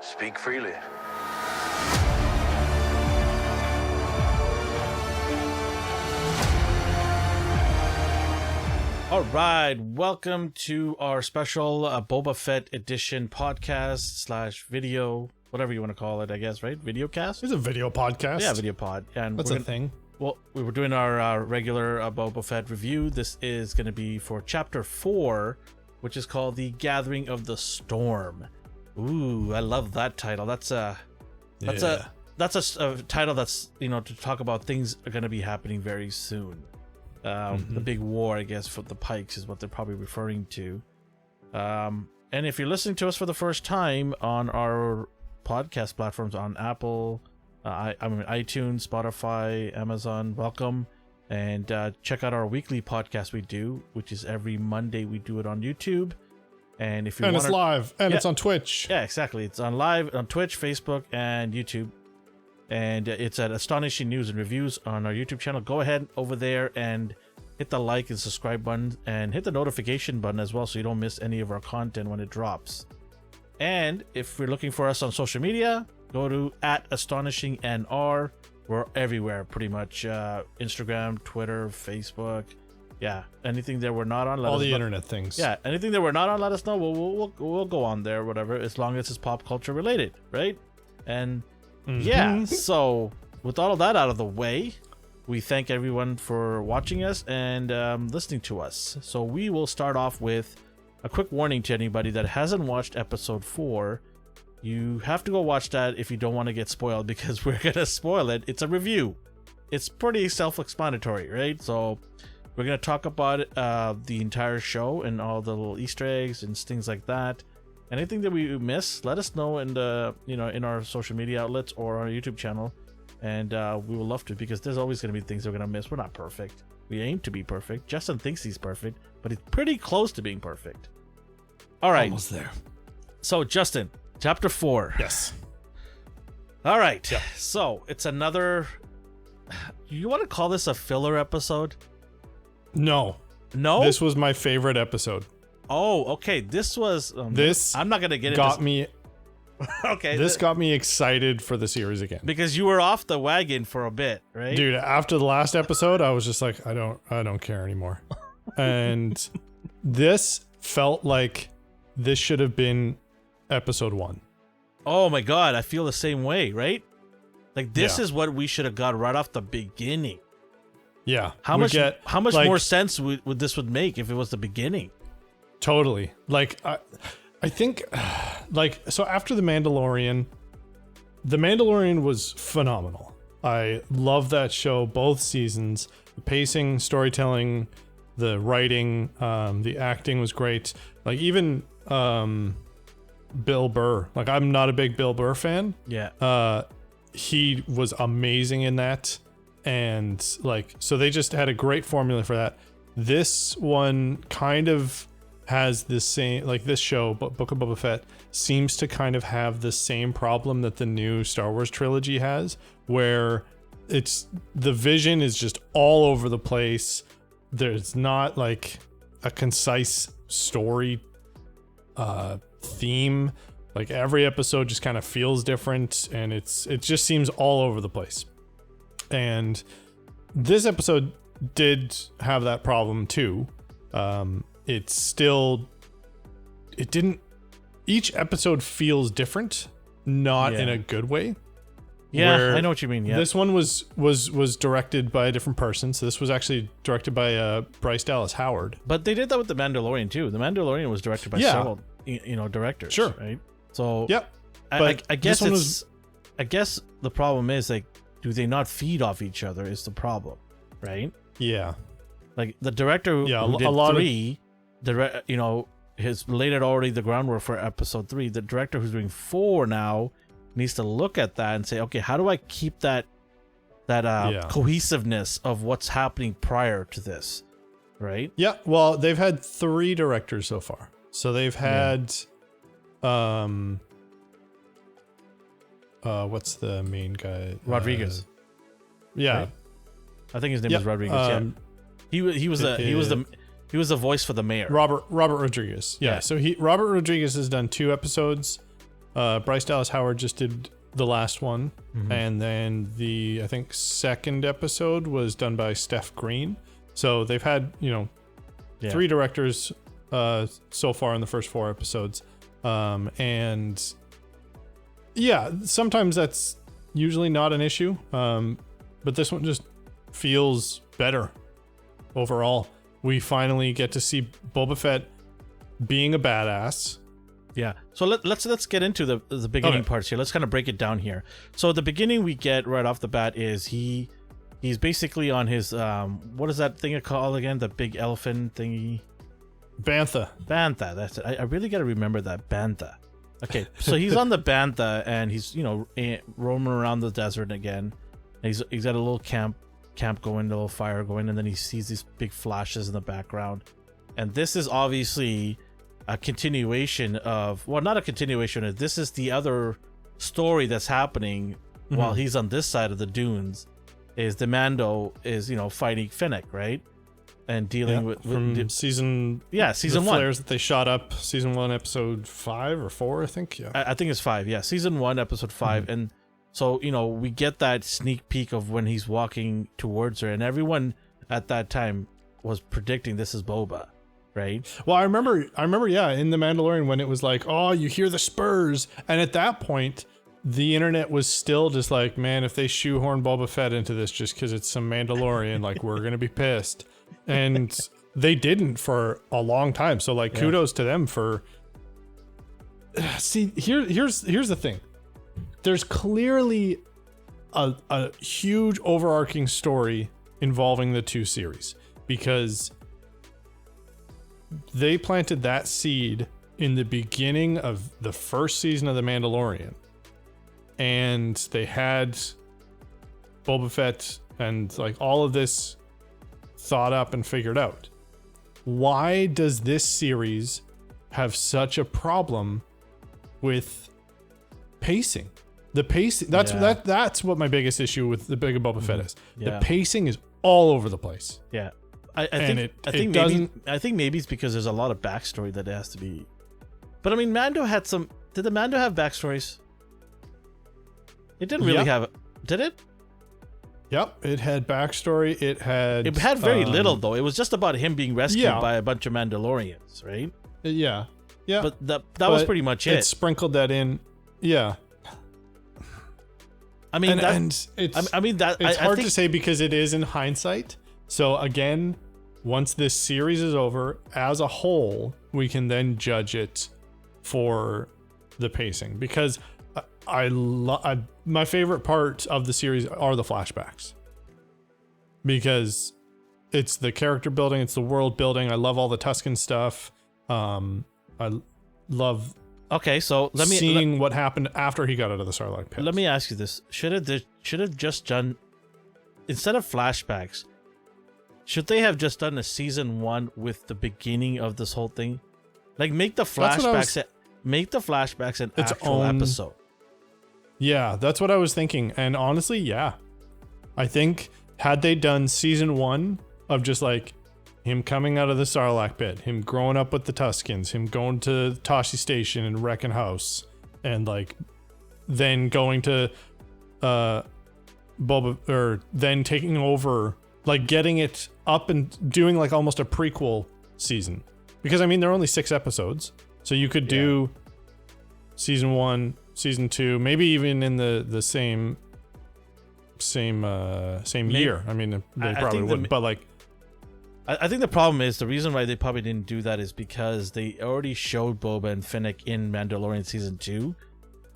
Speak freely. All right, welcome to our special Boba Fett edition podcast / video, whatever you want to call it, I guess, right? Video cast? It's a video podcast. Yeah, video pod. And that's a thing. Well, we were doing our regular Boba Fett review. This is going to be for Chapter 4, which is called The Gathering of the Storm. Ooh, I love that title. That's a title that's, to talk about things are going to be happening very soon. The big war, I guess, for the Pikes is what they're probably referring to. And if you're listening to us for the first time on our podcast platforms on Apple, iTunes, Spotify, Amazon, welcome. And check out our weekly podcast we do, which is every Monday. We do it on YouTube. And if you want, it's live, and it's on Twitch. Yeah, exactly. It's on live on Twitch, Facebook, and YouTube. And it's at Astonishing News and Reviews on our YouTube channel. Go ahead over there and hit the like and subscribe button and hit the notification button as well so you don't miss any of our content when it drops. And if you're looking for us on social media, go to @AstonishingNR. We're everywhere pretty much. Instagram, Twitter, Facebook. Yeah, anything that we're not on, let us know. All the internet things. Yeah, anything that we're not on, let us know. We'll go on there, whatever, as long as it's pop culture related, right? And yeah, so with all of that out of the way, we thank everyone for watching us and listening to us. So we will start off with a quick warning to anybody that hasn't watched episode 4. You have to go watch that if you don't want to get spoiled, because we're going to spoil it. It's a review. It's pretty self-explanatory, right? So we're going to talk about the entire show and all the little Easter eggs and things like that. Anything that we miss, let us know in the in our social media outlets or our YouTube channel, and we will love to, because there's always going to be things we're going to miss. We're not perfect. We aim to be perfect. Justin thinks he's perfect, but he's pretty close to being perfect. All right. Almost there. So, Justin, Chapter 4. Yes. All right. Yep. So, it's another... You want to call this a filler episode? No. No? This was my favorite episode. Oh, okay. This was... this I'm not going to get got into... me... Okay. This got me excited for the series again. Because you were off the wagon for a bit, right? Dude, after the last episode, I was just like, I don't care anymore. And this felt like this should have been episode 1. Oh my god, I feel the same way, right? Like, this is what we should have got right off the beginning. Yeah. How much more sense would this would make if it was the beginning? Totally. Like, I think, like, so after The Mandalorian was phenomenal. I love that show, both seasons. The pacing, storytelling, the writing, the acting was great. Like, even Bill Burr. Like, I'm not a big Bill Burr fan. Yeah. He was amazing in that. And, like, so they just had a great formula for that. This one kind of has the same, like, this show, Book of Boba Fett, seems to kind of have the same problem that the new Star Wars trilogy has, where it's, the vision is just all over the place. There's not, like, a concise story theme. Like, every episode just kind of feels different, and it just seems all over the place. And this episode did have that problem too. Each episode feels different, not in a good way. Yeah, I know what you mean. Yeah. This one was directed by a different person. So this was actually directed by Bryce Dallas Howard. But they did that with The Mandalorian too. The Mandalorian was directed by several, directors. Sure. Right. So yep. I guess I guess the problem is, like, do they not feed off each other is the problem, right? Yeah. Like, the director who did 3, has laid out already the groundwork for episode 3. The director who's doing 4 now needs to look at that and say, okay, how do I keep that cohesiveness of what's happening prior to this, right? Yeah. Well, they've had 3 directors so far. So they've had, what's the main guy? Rodriguez. Yeah. Right? I think his name is Rodriguez. He was the voice for the mayor. Robert Rodriguez. Yeah. So Robert Rodriguez has done 2 episodes. Bryce Dallas Howard just did the last one, and then I think second episode was done by Steph Green. So they've had 3 directors so far in the first 4 episodes, and yeah, sometimes that's usually not an issue, but this one just feels better overall. We finally get to see Boba Fett being a badass. Yeah. So let's get into the beginning parts here. Let's kind of break it down here. So the beginning we get right off the bat is he's basically on his what is that thing called again? The big elephant thingy. Bantha. That's it. I really got to remember that Bantha. Okay. So he's on the Bantha and he's roaming around the desert again. And he's got a little camp going, a little fire going, and then he sees these big flashes in the background. And this is obviously a continuation of, well, not a continuation of, this is the other story that's happening while he's on this side of the dunes, is the Mando is fighting Finnick, right, and dealing with season one flares that they shot up, season 1 episode 5 or 4, I think. I think it's 5. Season 1 episode 5. And so we get that sneak peek of when he's walking towards her, and everyone at that time was predicting this is Boba. Right. Well, I remember, in The Mandalorian when it was like, oh, you hear the spurs. And at that point, the internet was still just like, man, if they shoehorn Boba Fett into this just because it's some Mandalorian, like, we're going to be pissed. And they didn't for a long time. So, like, kudos to them for... See, here's the thing. There's clearly a huge overarching story involving the 2 series, because... they planted that seed in the beginning of the first season of The Mandalorian, and they had Boba Fett and like all of this thought up and figured out. Why does this series have such a problem with pacing? The pacing, that's what my biggest issue with the Book of Boba Fett is. The pacing is all over the place. Yeah. I think maybe it's because there's a lot of backstory that has to be. But I mean, Mando had some. Did the Mando have backstories? It didn't really have. Did it? Yep, it had backstory. It had very little though. It was just about him being rescued by a bunch of Mandalorians, right? Yeah. But that was pretty much it. It sprinkled that in. Yeah. I mean, it's hard to say because it is in hindsight. So again, once this series is over, as a whole, we can then judge it for the pacing. Because my favorite part of the series are the flashbacks. Because it's the character building, it's the world building. I love all the Tusken stuff. I love seeing what happened after he got out of the Sarlacc pit. Let me ask you this: should have just done, instead of flashbacks, should they have just done a season 1 with the beginning of this whole thing? Like, make the flashbacks an actual episode. Yeah, that's what I was thinking. And honestly, yeah. I think had they done season 1 of just like him coming out of the Sarlacc pit, him growing up with the Tuskens, him going to Tashi Station and wrecking house, and like then going to Boba, or then taking over, like getting it up and doing like almost a prequel season. Because I mean, there are only 6 episodes, so you could do season 1, season 2, maybe even in the same year. I mean, they probably wouldn't, but like, I think the problem is, the reason why they probably didn't do that is because they already showed Boba and Finnick in Mandalorian season 2.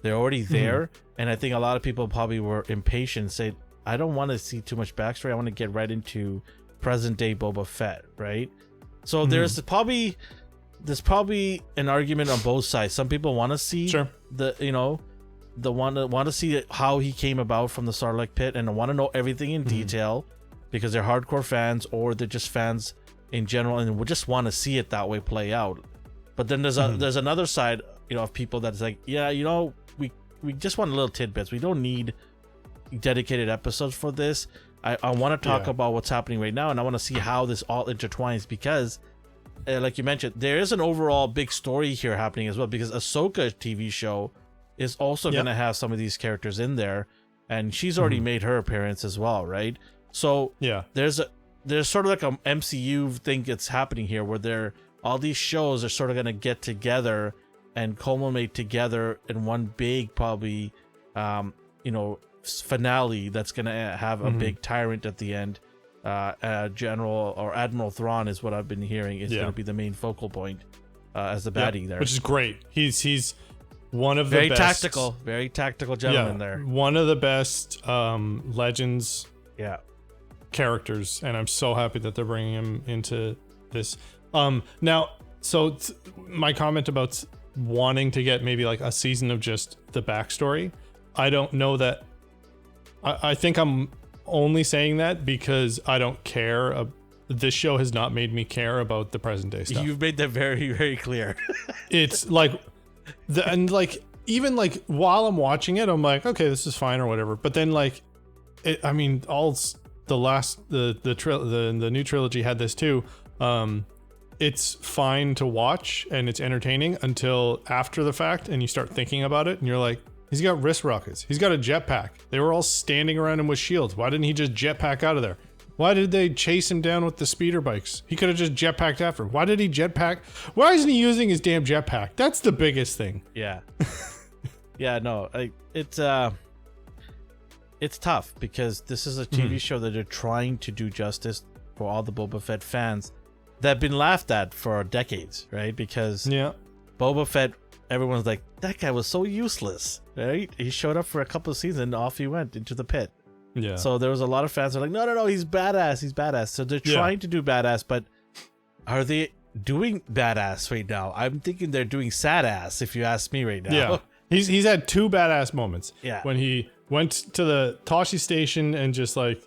They're already there, and I think a lot of people probably were impatient and said, I don't want to see too much backstory. I want to get right into present day Boba Fett, right? So there's probably an argument on both sides. Some people want to see want to see how he came about from the Sarlacc pit and want to know everything in detail because they're hardcore fans, or they're just fans in general and would just want to see it that way play out. But then there's another side, of people that's like, we just want little tidbits. We don't need dedicated episodes for this. I want to talk about what's happening right now, and I want to see how this all intertwines, because like you mentioned, there is an overall big story here happening as well, because Ahsoka TV show is also going to have some of these characters in there, and she's already made her appearance as well, right? So there's sort of like a MCU thing that's happening here where all these shows are sort of going to get together and culminate together in one big probably finale that's going to have a big tyrant at the end. General or Admiral Thrawn is what I've been hearing is going to be the main focal point as the baddie there, which is great. He's one of the best, very tactical gentleman there. One of the best Legends characters, and I'm so happy that they're bringing him into this. Now, so my comment about wanting to get maybe like a season of just the backstory, I don't know that. I think I'm only saying that because I don't care. This show has not made me care about the present day stuff. You've made that very, very clear. It's like, even like while I'm watching it, I'm like, okay, this is fine or whatever. But then like, the new trilogy had this too. It's fine to watch and it's entertaining until after the fact, and you start thinking about it, and you're like, he's got wrist rockets. He's got a jetpack. They were all standing around him with shields. Why didn't he just jetpack out of there? Why did they chase him down with the speeder bikes? He could have just jetpacked after. Why did he jetpack? Why isn't he using his damn jetpack? That's the biggest thing. Yeah. It's tough because this is a TV show that are trying to do justice for all the Boba Fett fans that have been laughed at for decades, right? Because Boba Fett, everyone's like, that guy was so useless, right? He showed up for a couple of seasons and off he went into the pit. Yeah. So there was a lot of fans that are like, no, he's badass. So they're trying to do badass, but are they doing badass right now? I'm thinking they're doing sad ass, if you ask me right now. Yeah. He's had two badass moments. Yeah. When he went to the Toshi station and just like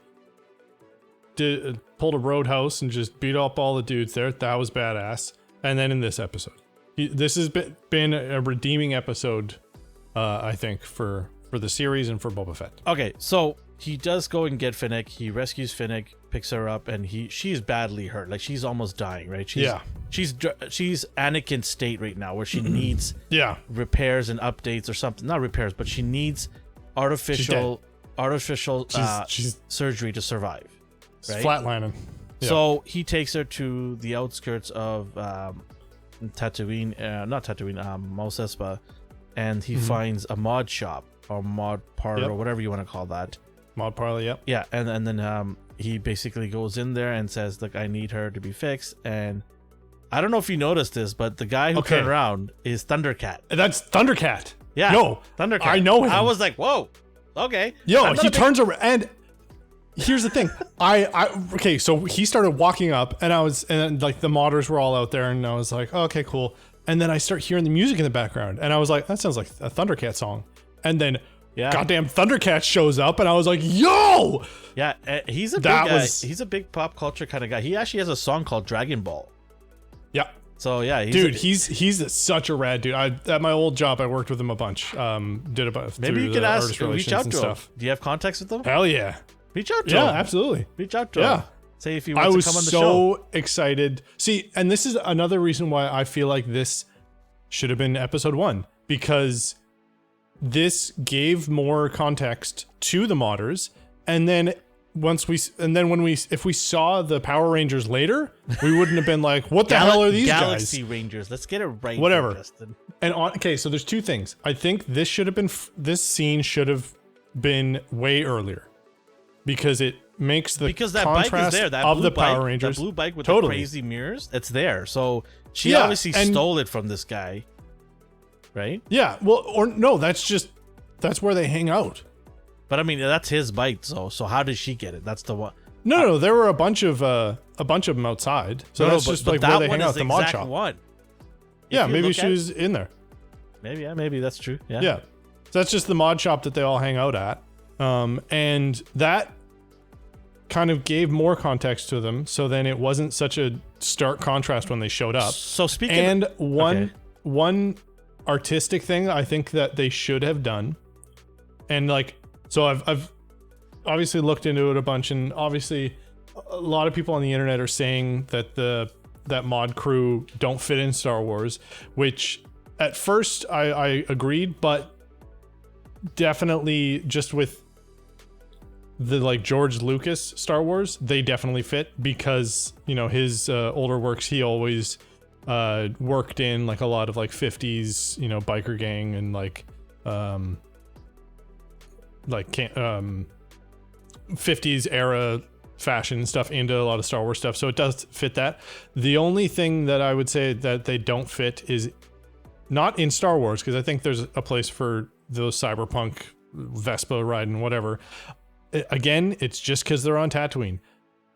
pulled a roadhouse and just beat up all the dudes there. That was badass. And then in this episode. This has been a redeeming episode, I think, for the series and for Boba Fett. Okay, so he does go and get Finnick. He rescues Finnick, picks her up, and she's badly hurt. Like, she's almost dying, right? She's Anakin's state right now, where she needs repairs and updates or something. Not repairs, but she needs artificial surgery to survive. Right? Flatlining. Yeah. So he takes her to the outskirts of Tatooine, Mos Espa, and he finds a mod shop or mod parlor or whatever you want to call that. Mod parlor, yeah. And then he basically goes in there and says, "Look, I need her to be fixed." And I don't know if you noticed this, but the guy who turned around is Thundercat. That's Thundercat. Yeah, no, Thundercat. I know him. I was like, "Whoa, okay." Yo, he turns around and. Here's the thing. Okay, so he started walking up and like the modders were all out there and I was like, oh, okay, cool. And then I start hearing the music in the background and I was like, that sounds like a Thundercat song. And then goddamn Thundercat shows up and I was like, yo! Yeah, he's a big guy. He's a big pop culture kind of guy. He actually has a song called Dragon Ball. Yeah. So yeah, he's such a rad dude. At my old job, I worked with him a bunch. Did a bunch. Maybe you could reach out to him. Do you have contacts with him? Hell yeah. Reach out to him. Yeah, absolutely. Reach out to him. Say if you want to come on the show. I was so excited. See, and this is another reason why I feel like this should have been episode 1, because this gave more context to the modders, and then if we saw the Power Rangers later, we wouldn't have been like, what the hell are these Galaxy guys? Rangers. Let's get it right. Whatever. Justin. And so there's two things. I think this scene should have been way earlier. Because it makes the that bike is there. That of the bike, Power Rangers. That blue bike with the crazy mirrors, it's there. So she obviously stole it from this guy, right? Yeah. Well, or no, that's where they hang out. But I mean, that's his bike. So how did she get it? That's the one. No, there were a bunch of them outside. So that's just like where they hang out, the mod shop. One. Yeah, maybe she was in there. Maybe that's true. Yeah. Yeah. So that's just the mod shop that they all hang out at. And that kind of gave more context to them, so then it wasn't such a stark contrast when they showed up. So speaking one artistic thing I think that they should have done, and like, so I've obviously looked into it a bunch, and obviously a lot of people on the internet are saying that that mod crew don't fit in Star Wars, which at first I agreed, but definitely just with the like George Lucas Star Wars, they definitely fit because, you know, his older works, he always worked in like a lot of like 50s, you know, biker gang and like 50s era fashion and stuff into a lot of Star Wars stuff. So it does fit that. The only thing that I would say that they don't fit is not in Star Wars, because I think there's a place for those cyberpunk Vespa riding whatever. Again, it's just because they're on Tatooine.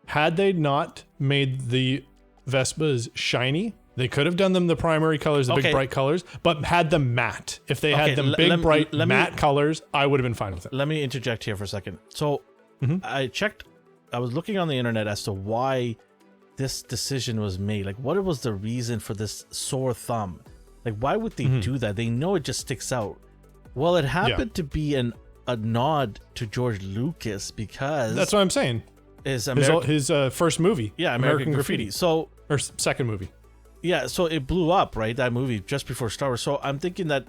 Had they not made the Vespas shiny, they could have done them the primary colors, the big bright colors, but had them matte. If they had them big bright matte colors, I would have been fine with it. Let me interject here for a second. So I was looking on the internet as to why this decision was made. Like, what was the reason for this sore thumb? Like, why would they do that? They know it just sticks out. Well, it happened to be a nod to George Lucas because that's what I'm saying. His first movie. Yeah, American Graffiti. So, or second movie. Yeah, so it blew up, right? That movie just before Star Wars. So I'm thinking that,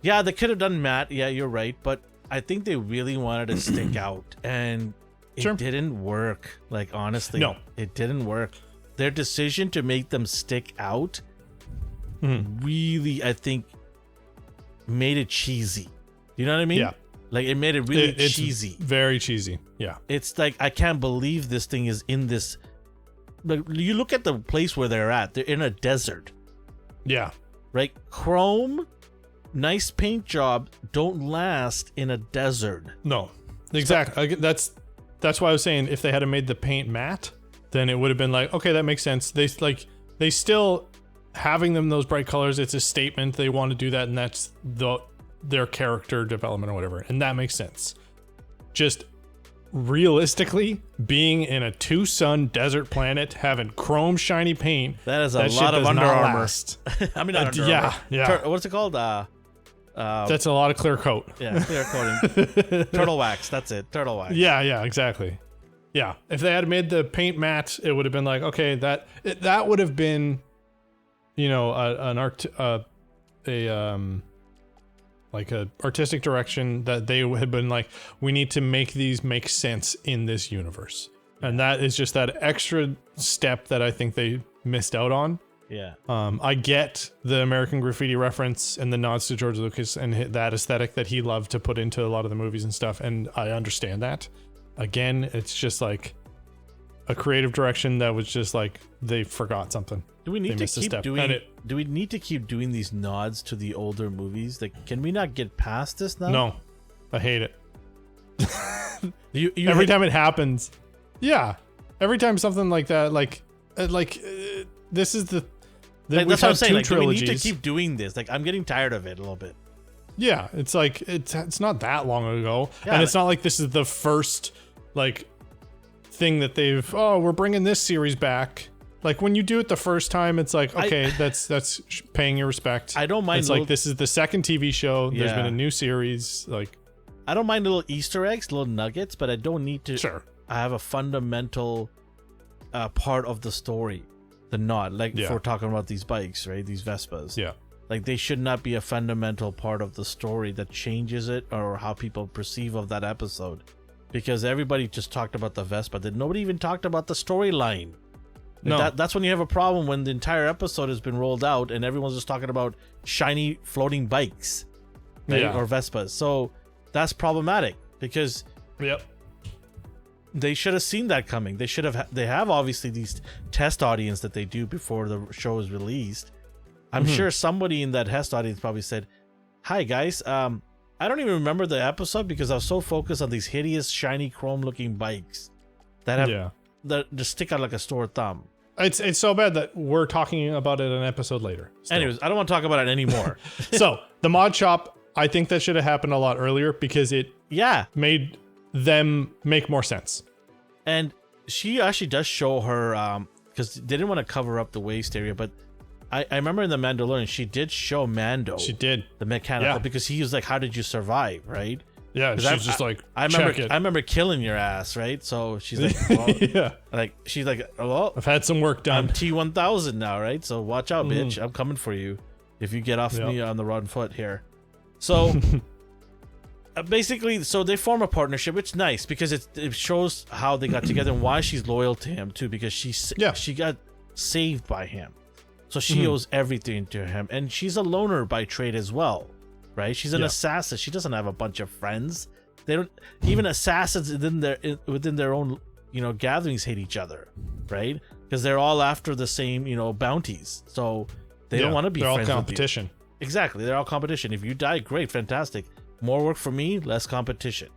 yeah, they could have done Matt. Yeah, you're right. But I think they really wanted to stick out, and it didn't work. Like, honestly, no, it didn't work. Their decision to make them stick out really, I think, made it cheesy. You know what I mean? Yeah. Like, it made it really cheesy. Very cheesy. Yeah. It's like, I can't believe this thing is in this. Like, you look at the place where they're at. They're in a desert. Yeah. Right? Chrome, nice paint job, don't last in a desert. No. Exactly. That's why I was saying if they had made the paint matte, then it would have been like, okay, that makes sense. They still having them those bright colors, it's a statement. They want to do that, and that's their character development or whatever. And that makes sense. Just realistically, being in a two-sun desert planet, having chrome shiny paint, that is a lot of Under Armour. I mean, not Under Armour. Yeah. What's it called? That's a lot of clear coat. Yeah, clear coating. Turtle wax. That's it. Turtle wax. Yeah, exactly. Yeah, if they had made the paint matte, it would have been like, okay, that would have been, you know, like a artistic direction that they had been like, we need to make these make sense in this universe. And that is just that extra step that I think they missed out on. Yeah. I get the American Graffiti reference and the nods to George Lucas and that aesthetic that he loved to put into a lot of the movies and stuff. And I understand that. Again, it's just like a creative direction that was just like, they forgot something. Do we need to keep doing? Do we need to keep doing these nods to the older movies? Like, can we not get past this now? No, I hate it. you every time it happens, yeah. Every time something like that, this is the. Like, that's what I'm saying. Like, do we need to keep doing this? Like, I'm getting tired of it a little bit. Yeah, it's like it's not that long ago, and it's not like this is the first like thing that we're bringing this series back. Like, when you do it the first time, it's like, okay, that's paying your respect. I don't mind. It's like, this is the second TV show. Yeah. There's been a new series. Like, I don't mind little Easter eggs, little nuggets, but I don't need to. Sure. I have a fundamental part of the story, the nod. Like, if we're talking about these bikes, right? These Vespas. Yeah. Like, they should not be a fundamental part of the story that changes it or how people perceive of that episode. Because everybody just talked about the Vespa. Nobody even talked about the storyline. No. That's when you have a problem, when the entire episode has been rolled out and everyone's just talking about shiny floating bikes, right? Or Vespas. So that's problematic because they should have seen that coming. They have obviously these test audience that they do before the show is released. I'm sure somebody in that test audience probably said, "Hi guys, I don't even remember the episode because I was so focused on these hideous shiny chrome looking bikes that have that just stick out like a sore thumb." It's so bad that we're talking about it an episode later. Still. Anyways, I don't want to talk about it anymore. So the mod shop, I think that should have happened a lot earlier because it made them make more sense. And she actually does show her because they didn't want to cover up the waist area, but I remember in The Mandalorian she did show Mando. She did. The mechanical because he was like, "How did you survive?" Right? Yeah, she's just like, I remember killing your ass, right? So she's like, well, she's like, "Oh, I've had some work done. I'm T-1000 now, right? So watch out, bitch. I'm coming for you if you get off me on the wrong foot here." So basically, so they form a partnership. It's nice because it shows how they got together and why she's loyal to him too. Because she got saved by him, so she owes everything to him. And she's a loner by trade as well, right? She's an assassin. She doesn't have a bunch of friends. They don't even assassins within their own gatherings hate each other, right? Because they're all after the same bounties, so they don't want to be friends. They're all competition. With you. Exactly, they're all competition. If you die, great, fantastic. More work for me, less competition,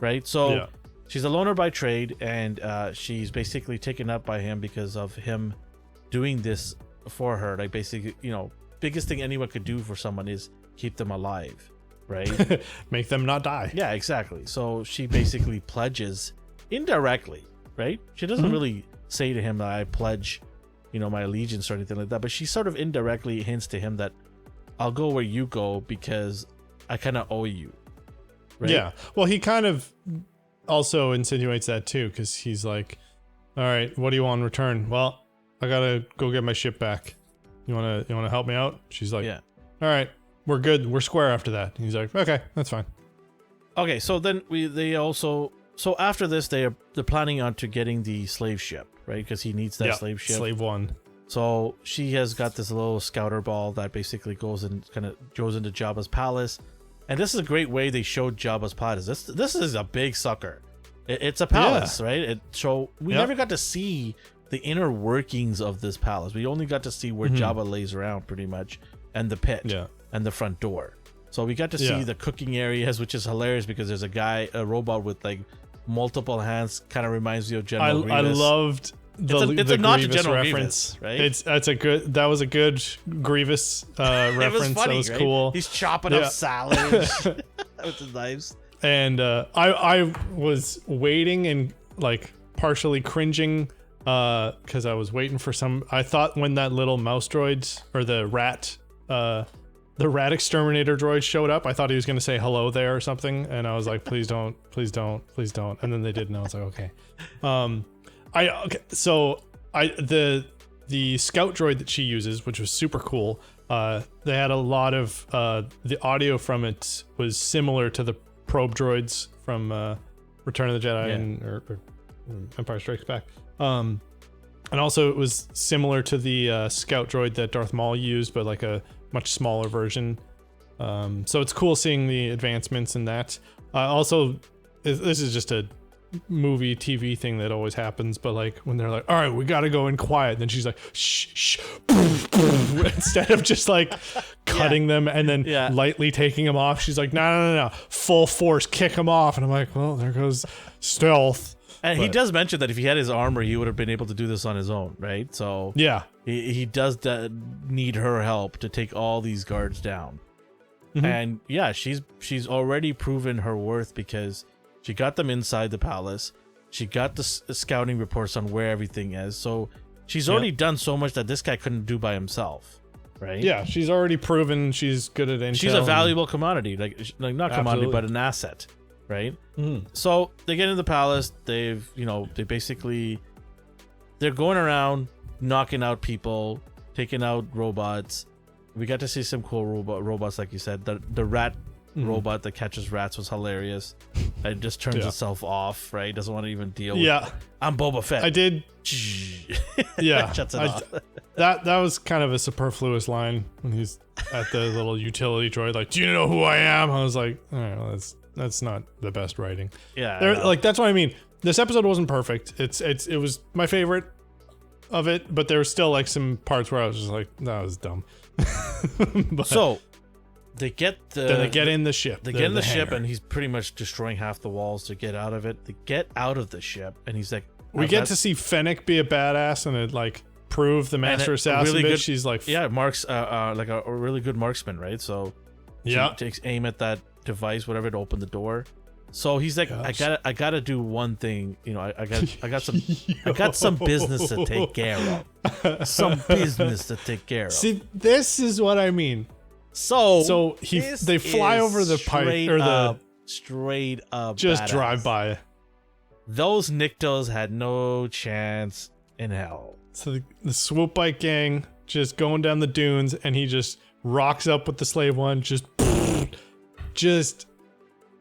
right? So she's a loner by trade, and she's basically taken up by him because of him doing this for her. Like basically, biggest thing anyone could do for someone is keep them alive, right? Make them not die. Yeah, exactly. So she basically pledges indirectly, right? She doesn't really say to him that I pledge, my allegiance or anything like that, but she sort of indirectly hints to him that I'll go where you go because I kind of owe you. Right? Yeah. Well, he kind of also insinuates that too, because he's like, all right, what do you want in return? Well, I gotta go get my ship back. You wanna help me out? She's like, yeah. All right, we're good. We're square after that. And he's like, okay, that's fine. Okay, so then So after this, they're planning on to getting the slave ship, right? Because he needs that slave ship. Slave one. So she has got this little scouter ball that basically goes into Jabba's palace, and this is a great way they showed Jabba's palace. This is a big sucker. It's a palace, right? So we never got to see the inner workings of this palace. We only got to see where Jabba lays around, pretty much, and the pit, and the front door. So we got to see the cooking areas, which is hilarious because there's a robot with like multiple hands, kind of reminds me of General Grievous. I loved it's a nod to General reference, Grievous, right? That was a good Grievous reference. It was funny, that was right? Cool. He's chopping up salad with his knives. And I was waiting and like partially cringing because I was waiting for some. I thought when that little mouse droid or the rat exterminator droid showed up, I thought he was going to say hello there or something, and I was like, please don't, please don't, please don't. And then they did, and I was like, okay. The scout droid that she uses, which was super cool, they had a lot of the audio from it was similar to the probe droids from Return of the Jedi or Empire Strikes Back. And also it was similar to the scout droid that Darth Maul used, but like a much smaller version. So it's cool seeing the advancements in that. Also, this is just a movie TV thing that always happens, but like when they're like, all right, we gotta go in quiet, and then she's like, shh, instead of just like cutting them and then lightly taking them off, she's like, no, full force, kick them off. And I'm like, well, there goes stealth. And he does mention that if he had his armor, he would have been able to do this on his own, right? So yeah, he does need her help to take all these guards down. And yeah, she's already proven her worth because she got them inside the palace. She got the scouting reports on where everything is. So she's already done so much that this guy couldn't do by himself, right? Yeah, she's already proven she's good at intel. She's a valuable commodity, like not commodity, but an asset, right? So they get in the palace. They're going around knocking out people, taking out robots. We got to see some cool robots, like you said. The rat robot that catches rats was hilarious. It just turns itself off, right? Doesn't want to even deal with it. I'm Boba Fett. I did. Shuts it off. That was kind of a superfluous line when he's at the little utility droid, like, do you know who I am? I was like, all right, well, that's not the best writing. Yeah. Like, that's what I mean. This episode wasn't perfect. It was my favorite of it, but there were still like some parts where I was just like, that was dumb. So they get in the ship. They get in the ship, and he's pretty much destroying half the walls to get out of it. They get out of the ship, and he's like, we get to see Fennec be a badass and it like prove the master assassin. Really good, she's like, marks like a really good marksman, right? So she takes aim at that device, whatever, to open the door. So he's like, I gotta do one thing, I got some business to take care of. Some business to take care of. See, this is what I mean. So they fly over the pipe or the straight up just badass. Drive by. Those Nictos had no chance in hell. So the swoop bike gang just going down the dunes, and he just rocks up with the slave one, just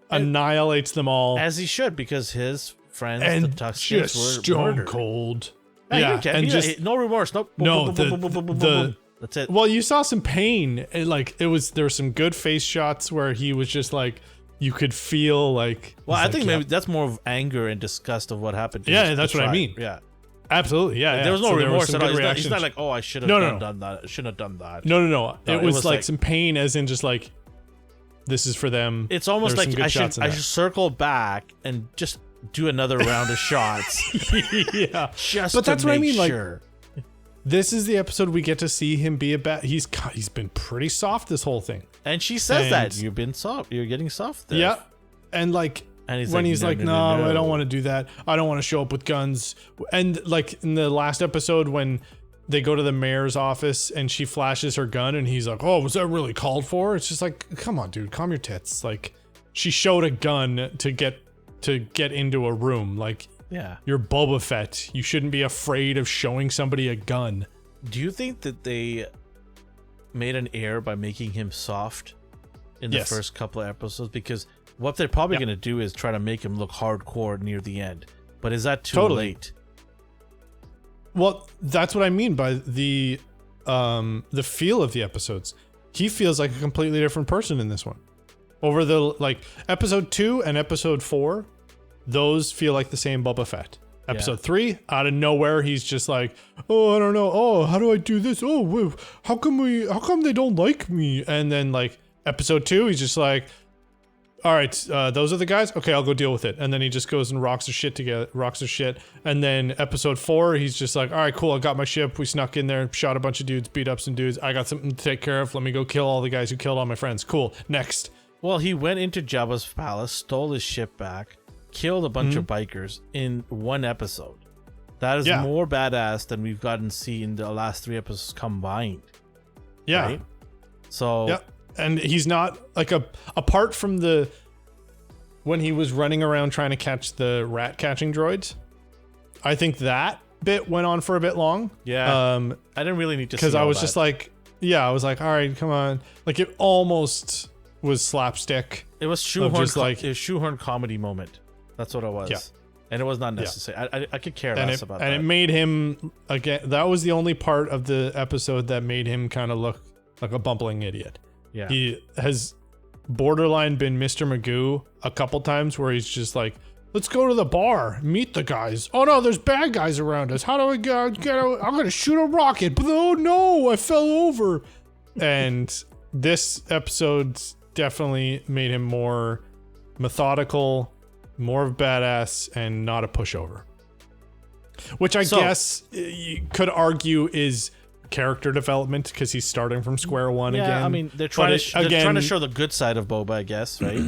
annihilates them all. As he should, because his friends, And the Tuskens, just were stone murdered. cold. Yeah, and just no remorse. No, that's it. well, you saw some pain. There were some good face shots where he was just like, you could feel like. Well, I think maybe that's more of anger and disgust of what happened. Yeah, that's what I mean. Yeah, absolutely. Yeah, there was no remorse at all. He's He's not like, oh, I should have done that. I shouldn't have done that. No. It was like some pain, as in just like, this is for them. It's almost like I should circle back and just do another round of shots. Yeah, just but that's what I mean. Sure. Like, this is the episode we get to see him be he's been pretty soft this whole thing. And she says that you've been soft. You're getting soft there. Yeah, and he's like, no, I don't want to do that. I don't want to show up with guns. And like in the last episode when they go to the mayor's office and she flashes her gun and he's like, oh, was that really called for? It's just like, come on, dude, calm your tits. Like, she showed a gun to get into a room. Like, yeah, you're Boba Fett. You shouldn't be afraid of showing somebody a gun. Do you think that they made an error by making him soft in the first couple of episodes? Because what they're probably going to do is try to make him look hardcore near the end. But is that too late? Well, that's what I mean by the feel of the episodes. He feels like a completely different person in this one. Over the episode 2 and episode 4, those feel like the same Boba Fett. Episode 3, out of nowhere, he's just like, oh, I don't know. Oh, how do I do this? Oh, how come they don't like me? And then like episode 2, he's just like, all right, those are the guys. Okay, I'll go deal with it. And then he just goes and rocks their shit. And then episode 4, he's just like, all right, cool. I got my ship. We snuck in there, shot a bunch of dudes, beat up some dudes. I got something to take care of. Let me go kill all the guys who killed all my friends. Cool. Next. Well, he went into Jabba's palace, stole his ship back, killed a bunch of bikers in one episode. That is more badass than we've gotten to see in the last 3 episodes combined. Yeah. Right? So. Yeah. And he's not like apart from when he was running around trying to catch the rat catching droids. I think that bit went on for a bit long. Yeah. I didn't really need to see because I was just like, I was like, all right, come on. Like it almost was slapstick. It was shoehorn comedy moment. That's what it was. Yeah. And it was not necessary. Yeah. I could care less about that. And it made him again. That was the only part of the episode that made him kind of look like a bumbling idiot. Yeah. He has borderline been Mr. Magoo a couple times where he's just like, let's go to the bar, meet the guys. Oh no, there's bad guys around us. How do I get out? I'm going to shoot a rocket. But oh no, I fell over. And this episode definitely made him more methodical, more of a badass, and not a pushover. Which I guess you could argue is character development because he's starting from square one again. Yeah, I mean, they're trying to show the good side of Boba, I guess, right?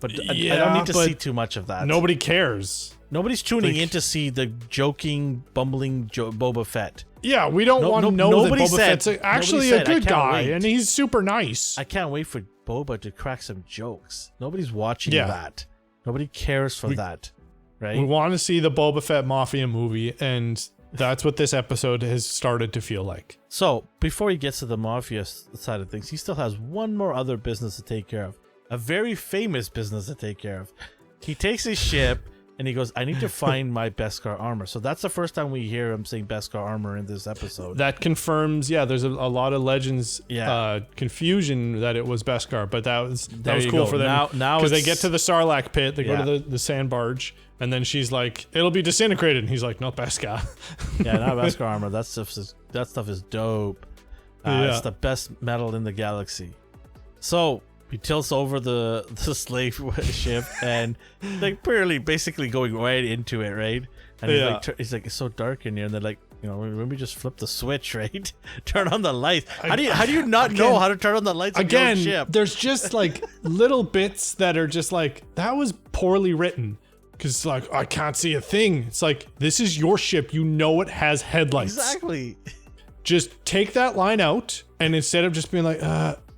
But I don't need to see too much of that. Nobody cares. Nobody's tuning in to see the joking, bumbling Boba Fett. Yeah, we don't want to know that Boba Fett's actually a good guy, and he's super nice. I can't wait for Boba to crack some jokes. Nobody's watching that. Nobody cares for that, right? We want to see the Boba Fett Mafia movie, and that's what this episode has started to feel like. So, before he gets to the Mafia side of things, he still has one more other business to take care of. A very famous business to take care of. He takes his ship, and he goes, I need to find my Beskar armor. So that's the first time we hear him saying Beskar armor in this episode. That confirms, there's a lot of Legends confusion that it was Beskar, but that was cool for them. Now because they get to the Sarlacc pit, they go to the sand barge, and then she's like, it'll be disintegrated. And he's like, no, Beskar. Yeah, not Beskar armor. That stuff is dope. It's the best metal in the galaxy. So he tilts over the slave ship and like basically going right into it, right? And he's like, it's so dark in here, and they're like, maybe just flip the switch, right? Turn on the lights. How do you not know how to turn on the lights on your ship? There's just like little bits that are just like, that was poorly written. Because like, I can't see a thing. It's like, this is your ship. You know it has headlights. Exactly. Just take that line out, and instead of just being like,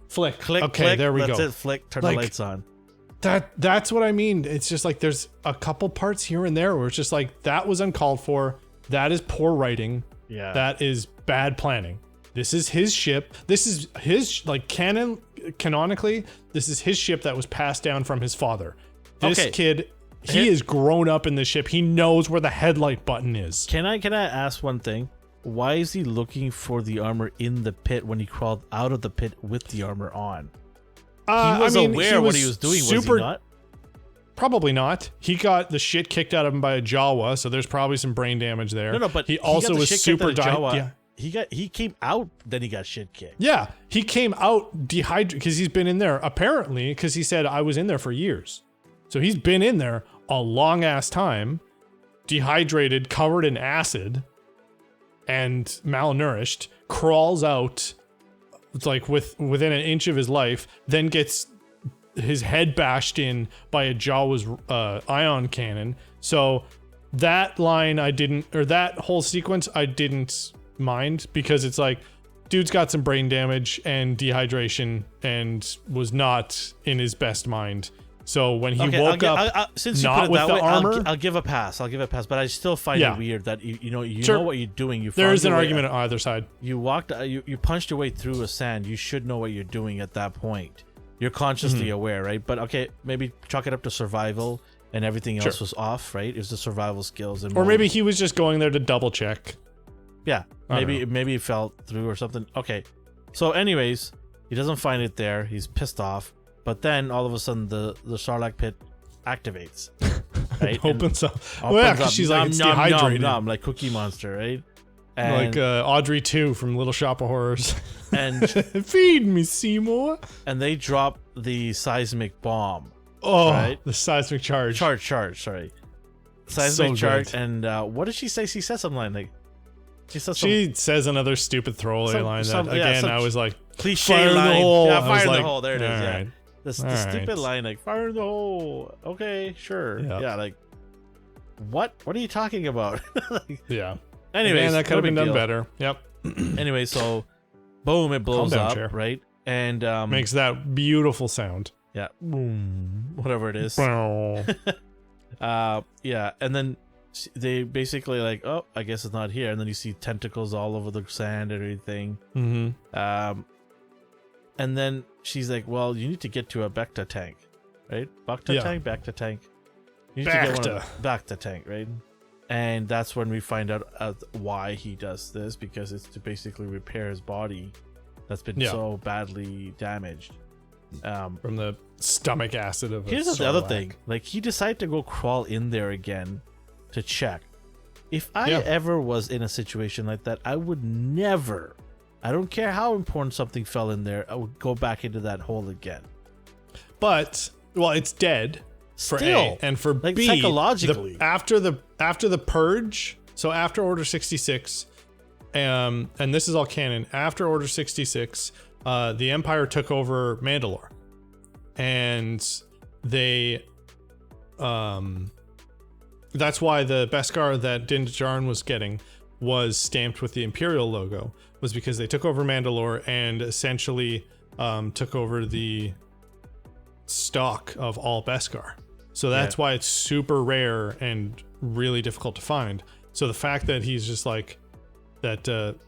flick. Click, okay, click, there we that's go. It, flick, turn the lights on. That's what I mean. It's just like there's a couple parts here and there where it's just like, that was uncalled for. That is poor writing. Yeah. That is bad planning. This is his ship. This is his, like, canonically, this is his ship that was passed down from his father. This kid, he is grown up in the ship. He knows where the headlight button is. Can I ask one thing? Why is he looking for the armor in the pit when he crawled out of the pit with the armor on? He was aware what he was doing, was he not? Probably not. He got the shit kicked out of him by a Jawa, so there's probably some brain damage there. No, but he also was super Jawa. Yeah. He came out, then he got shit kicked. Yeah, he came out dehydrated because he's been in there apparently because he said I was in there for years. So he's been in there a long ass time, dehydrated, covered in acid, and malnourished. Crawls out, it's like within an inch of his life, then gets his head bashed in by a Jawa's ion cannon. So that line that whole sequence I didn't mind because it's like dude's got some brain damage and dehydration and was not in his best mind. So when he woke up, since not you put it with that the way, armor, I'll give a pass. But I still find it weird that you know what you're doing. There is an argument on either side. You punched your way through a sand. You should know what you're doing at that point. You're consciously aware, right? But okay, maybe chalk it up to survival and everything else was off, right? It was the survival skills. Or maybe he was just going there to double check. Yeah, maybe it fell through or something. Okay, so anyways, he doesn't find it there. He's pissed off. But then all of a sudden the Sarlacc pit activates. Right? opens up. Well, yeah, because she's like it's dehydrated. Like Cookie Monster, right? And, like Audrey 2 from Little Shop of Horrors. And feed me, Seymour. And they drop the seismic bomb. Oh, right? The seismic charge. Charge, sorry. Seismic charge. And what did she say? She said something like, she says another stupid throwaway line that, again, I was like, cliche fire line. In the hole. Yeah, fire in the hole. There it is. Yeah. Right. The stupid line, like, fire in the hole. Okay, sure. Yep. Yeah, like, what are you talking about? Like, yeah. Anyways, man, that could have been done better. Yep. Anyway, so boom, it blows up, right? And makes that beautiful sound. Yeah. Boom. Whatever it is. Yeah, and then they basically like, oh, I guess it's not here, and then you see tentacles all over the sand and everything. Mm-hmm. And then she's like, well, you need to get to a Bacta tank, right? Bacta tank. You need to get one of Bacta tank, right? And that's when we find out why he does this, because it's to basically repair his body that's been so badly damaged. From the stomach acid of Here's the other thing. Like, he decided to go crawl in there again to check. If I ever was in a situation like that, I would never, I don't care how important something fell in there, I would go back into that hole again. But, well, it's dead. For Still, A, and for like, B, psychologically, after the purge, so after Order 66, and this is all canon. After Order 66, the Empire took over Mandalore, and they, that's why the Beskar that Din Djarin was getting was stamped with the Imperial logo, was because they took over Mandalore and essentially took over the stock of all Beskar. So that's why it's super rare and really difficult to find. So the fact that he's just like, that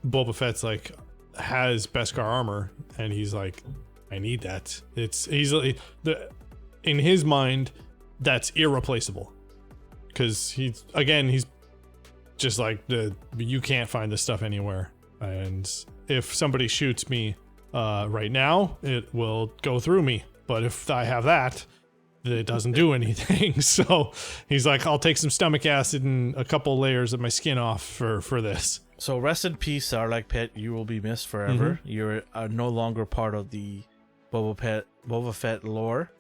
Boba Fett's like, has Beskar armor, and he's like, I need that. It's easily, in his mind, that's irreplaceable. Because he's just like, you can't find this stuff anywhere. And if somebody shoots me right now, it will go through me. But if I have that, it doesn't do anything. So he's like, I'll take some stomach acid and a couple layers of my skin off for this. So rest in peace, Sarlacc Pit. You will be missed forever. You're no longer part of the Boba Fett lore.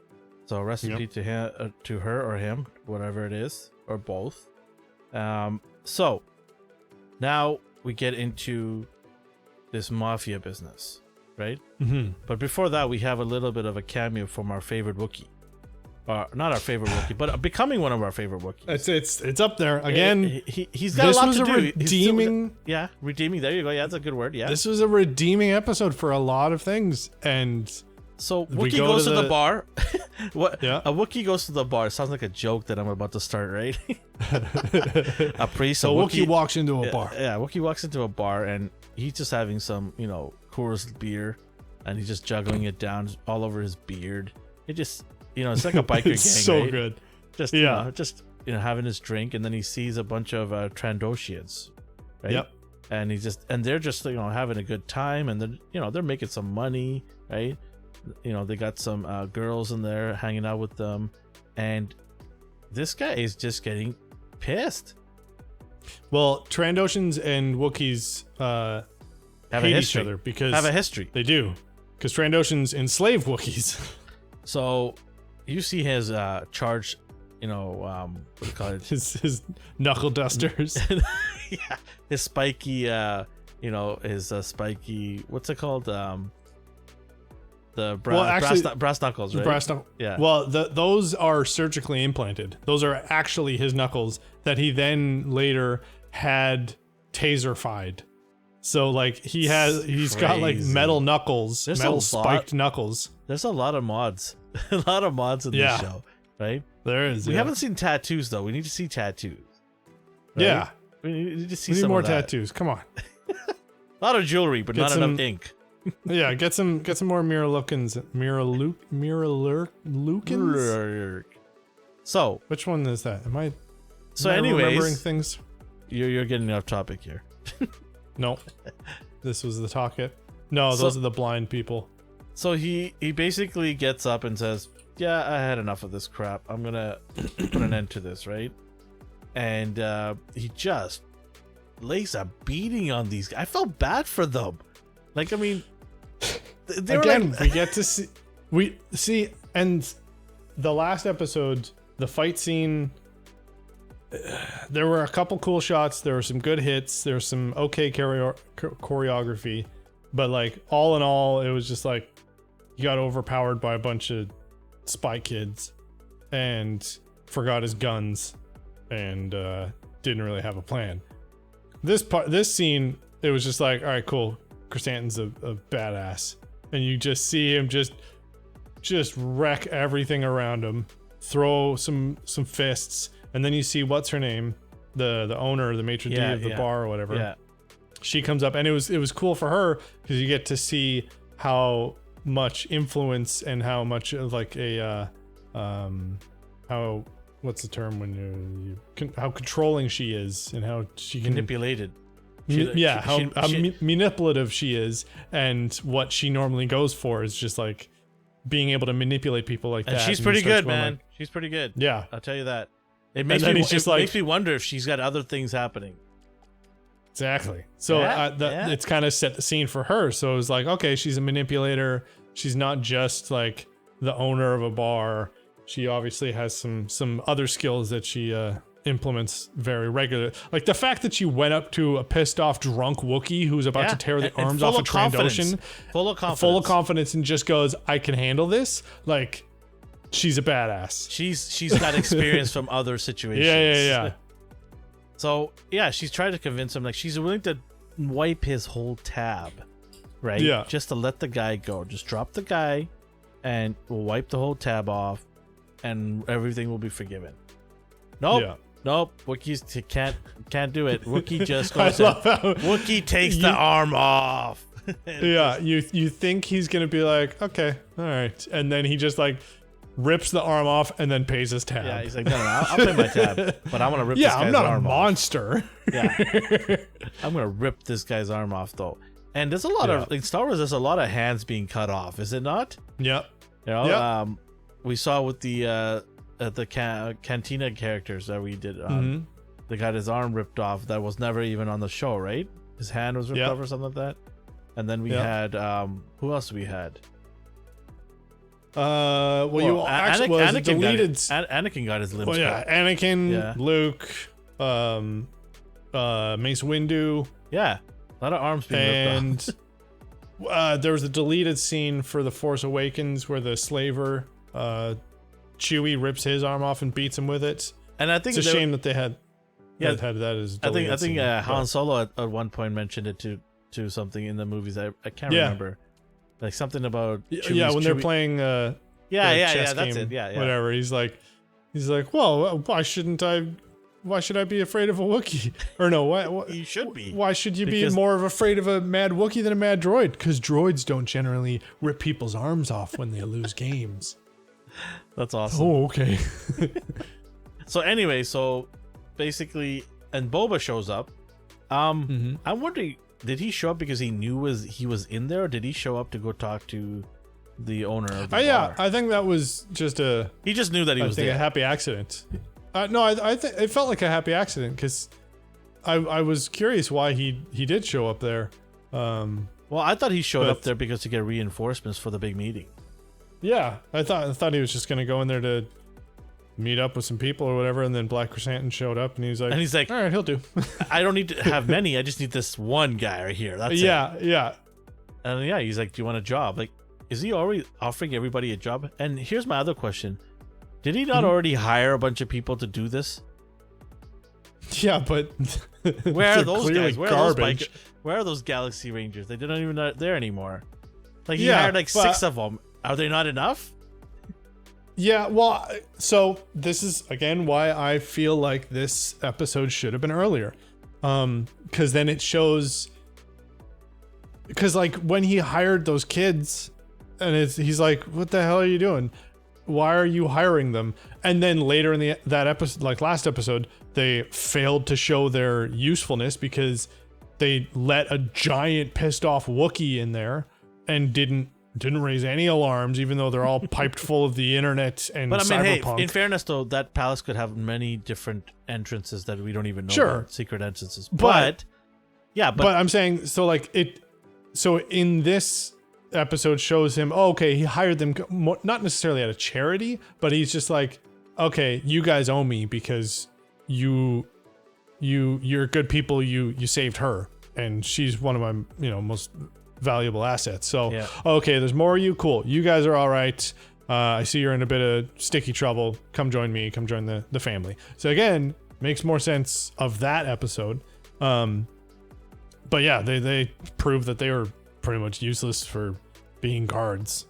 So rest in peace to him, to her or him, whatever it is, or both. So now we get into this mafia business, right? Mm-hmm. But before that, we have a little bit of a cameo from our favorite Wookiee. Not our favorite Wookiee, but becoming one of our favorite Wookiees. It's up there again. He's got a lot to do. Redeeming. Redeeming. There you go. Yeah, that's a good word. Yeah. This was a redeeming episode for a lot of things, and so Wookiee goes to the bar. What? Yeah. A Wookiee goes to the bar. It sounds like a joke that I'm about to start, right? A priest. So Wookiee walks into a bar. Yeah, Wookiee walks into a bar, and he's just having some, Coors beer, and he's just juggling it down all over his beard. it's like a biker gang. It's so right? good. Just having his drink, and then he sees a bunch of Trandoshians, right? Yep. And they're just having a good time, and they're making some money, right? They got some girls in there hanging out with them, and this guy is just getting pissed. Well, Trandoshans and Wookiees Have hate a each other because have a history. They do, because Trandoshans enslave Wookiees. So you see his charged, what do you call it? his knuckle dusters. Yeah, his spiky, his spiky. What's it called? The brass knuckles, right? Brass knuckles. Yeah. Well, those are surgically implanted. Those are actually his knuckles that he then later had taser-fied. So like he's got like metal knuckles, metal spiked knuckles. There's a lot of mods, a lot of mods in this show, right? There is. We haven't seen tattoos though. We need to see tattoos. Right? Yeah. We need to see we need some more of that. tattoos. Come on. A lot of jewelry, but not enough ink. Yeah, get some more Miralukins. So which one is that? Am I remembering things? You're getting off topic here. No, this was the talk it. No, those are the blind people. So he basically gets up and says, "Yeah, I had enough of this crap. I'm gonna put an end to this, right?" And he just lays a beating on these guys. I felt bad for them. Like, I mean, again, we get to see, and the last episode, the fight scene. There were a couple cool shots. There were some good hits. There was some okay choreography, but like all in all, it was just like he got overpowered by a bunch of spy kids and forgot his guns and didn't really have a plan. This scene, it was just like, all right, cool. Chrysanthemum's a badass, and you just see him just wreck everything around him, throw some fists. And then you see what's her name, the owner, the maitre d' of the bar or whatever. Yeah. She comes up, and it was cool for her because you get to see how much influence and how much of like a how what's the term when how controlling she is and how she can manipulated. How manipulative she is, and what she normally goes for is just like being able to manipulate people like that. And she's pretty good, man. Like, she's pretty good. Yeah, I'll tell you that. It makes me wonder if she's got other things happening. Exactly. So it's kind of set the scene for her. So it was like, okay, she's a manipulator. She's not just like the owner of a bar. She obviously has some other skills that she implements very regularly. Like the fact that she went up to a pissed off drunk Wookiee who's about to tear the arms off a Trandoshan. Full of confidence, and just goes, I can handle this. Like, she's a badass. She's got experience from other situations. Yeah. So yeah, she's trying to convince him, like she's willing to wipe his whole tab, right? Yeah. Just to let the guy go. Just drop the guy, and we'll wipe the whole tab off, and everything will be forgiven. Nope. Yeah. Nope. Wookiees can't do it. Wookiee just goes. Wookiee takes the arm off. Yeah. You think he's gonna be like, okay, all right, and then he just like rips the arm off and then pays his tab. Yeah, he's like, no, I'll pay my tab, but I'm gonna rip this guy's arm off. Yeah, I'm not a monster. Yeah. I'm gonna rip this guy's arm off, though. And there's a lot of, like, Star Wars, there's a lot of hands being cut off, is it not? Yep. You know, we saw with the Cantina characters that we did, they got his arm ripped off that was never even on the show, right? His hand was ripped off or something like that. And then we had, who else we had? Anakin deleted. Anakin got his limbs cut. Yeah, Anakin, Luke, Mace Windu. Yeah, a lot of arms being ripped off. There was a deleted scene for The Force Awakens where the slaver, Chewie, rips his arm off and beats him with it. And I think it's a shame that they had. Had that as. I think Han Solo at one point mentioned it to something in the movies. I can't remember. Like something about when they're playing chess that's game, it. Yeah. Whatever. He's like, well, why should I be afraid of a Wookiee? Or no, why you should be. Why should you be more afraid of a mad Wookiee than a mad droid? Because droids don't generally rip people's arms off when they lose games. That's awesome. Oh, okay. So anyway, so basically, and Boba shows up. I'm wondering, did he show up because he knew he was in there, or did he show up to go talk to the owner of the bar? Yeah, I think that was just he just knew that he was there. A happy accident. No, I think it felt like a happy accident because I was curious why he did show up there. Well, I thought he showed up there because to get reinforcements for the big meeting. Yeah, I thought he was just gonna go in there to meet up with some people or whatever, and then Black Chrysanthemum showed up, and he's like, all right, he'll do. I don't need to have many. I just need this one guy right here. That's it. Yeah. And yeah, he's like, do you want a job? Like, is he already offering everybody a job? And here's my other question: did he not already hire a bunch of people to do this? Yeah, but where are those guys? Where are those Galaxy Rangers? They're not even there anymore. Like he hired like 6 of them. Are they not enough? Yeah, well, so this is again why I feel like this episode should have been earlier, because then it shows. Because like when he hired those kids, and he's like, "What the hell are you doing? Why are you hiring them?" And then later in that episode, like last episode, they failed to show their usefulness because they let a giant pissed off Wookiee in there and didn't raise any alarms, even though they're all piped full of the internet and cyberpunk. But I mean, hey, in fairness though, that palace could have many different entrances that we don't even know about, secret entrances. But I'm saying, so like so in this episode shows him, okay, he hired them not necessarily at a charity, but he's just like, okay, you guys owe me because you're good people, you saved her and she's one of my most valuable assets. So okay, there's more of you. Cool, you guys are all right. I see you're in a bit of sticky trouble. Come join me. Come join the family. So again, makes more sense of that episode. But yeah, they proved that they were pretty much useless for being guards.